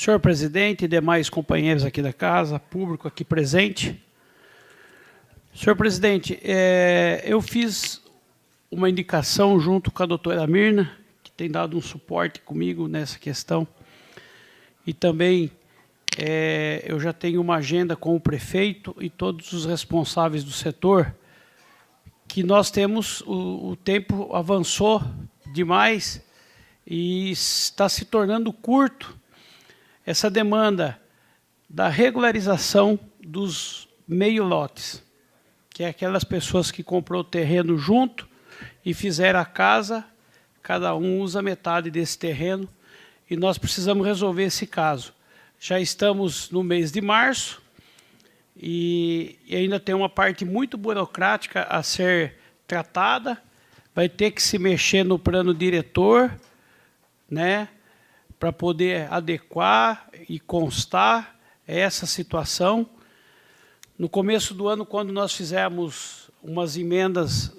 Senhor presidente e demais companheiros aqui da casa, público aqui presente. Senhor presidente, eu fiz uma indicação junto com a doutora Mirna, que tem dado um suporte comigo nessa questão. E também eu já tenho uma agenda com o prefeito e todos os responsáveis do setor, que nós temos, o tempo avançou demais e está se tornando curto essa demanda da regularização dos meio-lotes, que é aquelas pessoas que comprou o terreno junto e fizeram a casa, cada um usa metade desse terreno, e nós precisamos resolver esse caso. Já estamos no mês de março e ainda tem uma parte muito burocrática a ser tratada, vai ter que se mexer no plano diretor, né, para poder adequar e constar essa situação. No começo do ano, quando nós fizemos umas emendas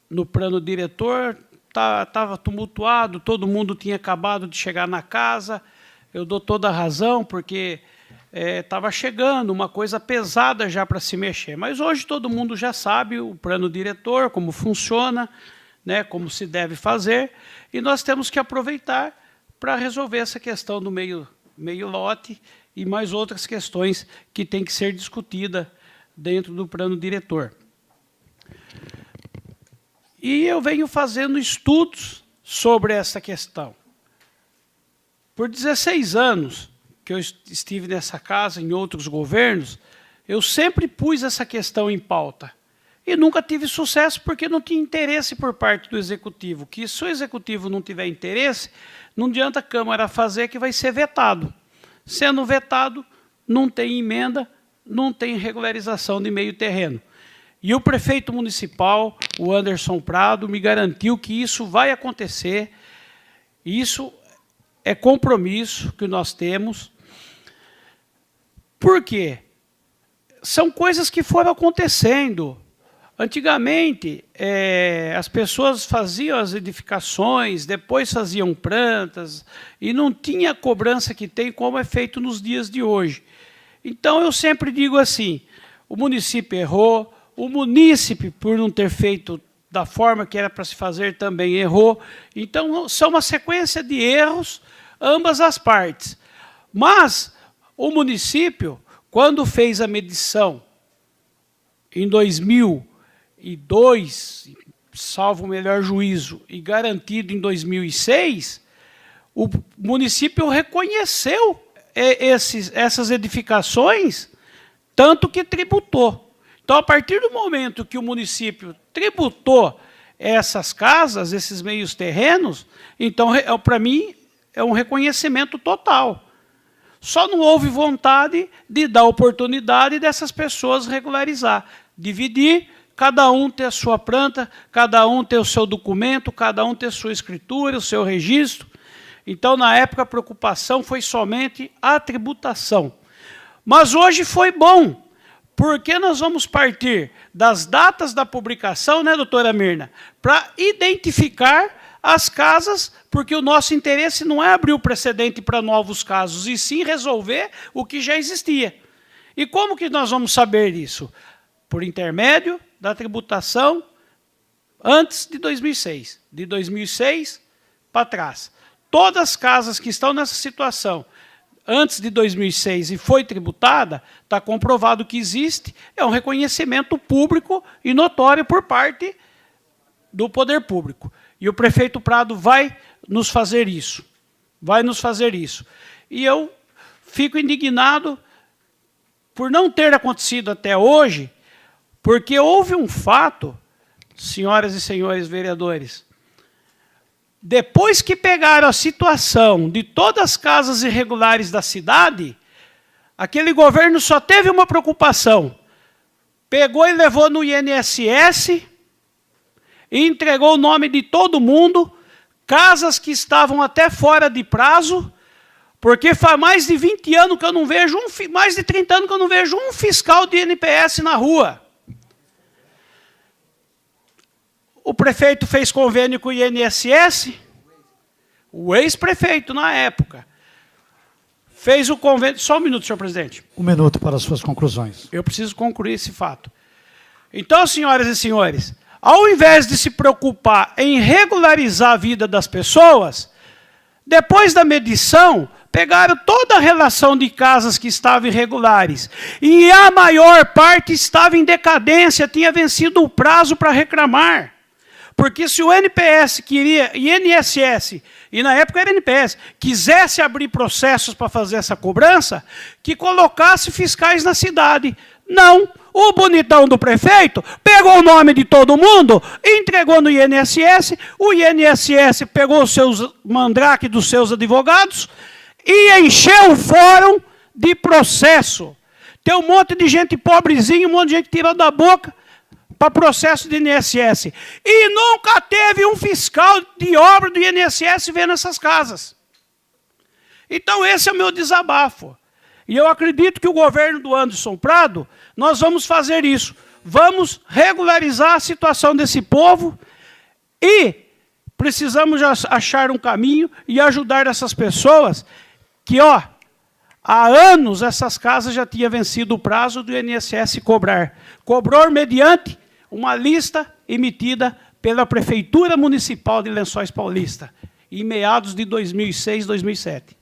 no plano diretor, estava tumultuado, todo mundo tinha acabado de chegar na casa. Eu dou toda a razão, porque estava chegando uma coisa pesada já para se mexer. Mas hoje todo mundo já sabe o plano diretor, como funciona, né, como se deve fazer, e nós temos que aproveitar para resolver essa questão do meio lote e mais outras questões que têm que ser discutidas dentro do plano diretor. E eu venho fazendo estudos sobre essa questão. Por 16 anos que eu estive nessa casa, em outros governos, eu sempre pus essa questão em pauta. E nunca tive sucesso porque não tinha interesse por parte do Executivo. Que se o Executivo não tiver interesse, não adianta a Câmara fazer, que vai ser vetado. Sendo vetado, não tem emenda, não tem regularização de meio terreno. E o prefeito municipal, o Anderson Prado, me garantiu que isso vai acontecer. Isso é compromisso que nós temos. Por quê? São coisas que foram acontecendo. Antigamente, as pessoas faziam as edificações, depois faziam plantas, e não tinha a cobrança que tem como é feito nos dias de hoje. Então, eu sempre digo assim, o município errou, o munícipe, por não ter feito da forma que era para se fazer, também errou. Então, são uma sequência de erros, ambas as partes. Mas, o município, quando fez a medição, em 2002, salvo o melhor juízo, e garantido em 2006, o município reconheceu essas edificações, tanto que tributou. Então, a partir do momento que o município tributou essas casas, esses meios terrenos, então, para mim, é um reconhecimento total. Só não houve vontade de dar oportunidade dessas pessoas regularizar, dividir, cada um ter a sua planta, cada um ter o seu documento, cada um ter a sua escritura, o seu registro. Então, na época, a preocupação foi somente a tributação. Mas hoje foi bom, porque nós vamos partir das datas da publicação, né, doutora Mirna, para identificar as casas, porque o nosso interesse não é abrir o precedente para novos casos, e sim resolver o que já existia. E como que nós vamos saber isso? Por intermédio da tributação antes de 2006. De 2006 para trás. Todas as casas que estão nessa situação antes de 2006 e foi tributada, está comprovado que existe, é um reconhecimento público e notório por parte do poder público. E o prefeito Prado vai nos fazer isso. Vai nos fazer isso. E eu fico indignado por não ter acontecido até hoje, porque houve um fato, senhoras e senhores vereadores, depois que pegaram a situação de todas as casas irregulares da cidade, aquele governo só teve uma preocupação. Pegou e levou no INSS e entregou o nome de todo mundo, casas que estavam até fora de prazo, porque faz mais de 20 anos que eu não vejo, mais de 30 anos que eu não vejo um fiscal de INPS na rua. O prefeito fez convênio com o INSS, o ex-prefeito na época, fez o convênio... Só um minuto, senhor presidente. Um minuto para as suas conclusões. Eu preciso concluir esse fato. Então, senhoras e senhores, ao invés de se preocupar em regularizar a vida das pessoas, depois da medição, pegaram toda a relação de casas que estavam irregulares. E a maior parte estava em decadência, tinha vencido o prazo para reclamar. Porque se o NPS queria, INSS, e na época era NPS, quisesse abrir processos para fazer essa cobrança, que colocasse fiscais na cidade. Não. O bonitão do prefeito pegou o nome de todo mundo, entregou no INSS, o INSS pegou os seus mandrake dos seus advogados e encheu o fórum de processo. Tem um monte de gente pobrezinha, um monte de gente tirando da boca para processo de INSS. E nunca teve um fiscal de obra do INSS vendo essas casas. Então esse é o meu desabafo. E eu acredito que o governo do Anderson Prado, nós vamos fazer isso. Vamos regularizar a situação desse povo e precisamos achar um caminho e ajudar essas pessoas que, ó, há anos essas casas já tinham vencido o prazo do INSS cobrar. Cobrou mediante uma lista emitida pela Prefeitura Municipal de Lençóis Paulista, em meados de 2006, 2007.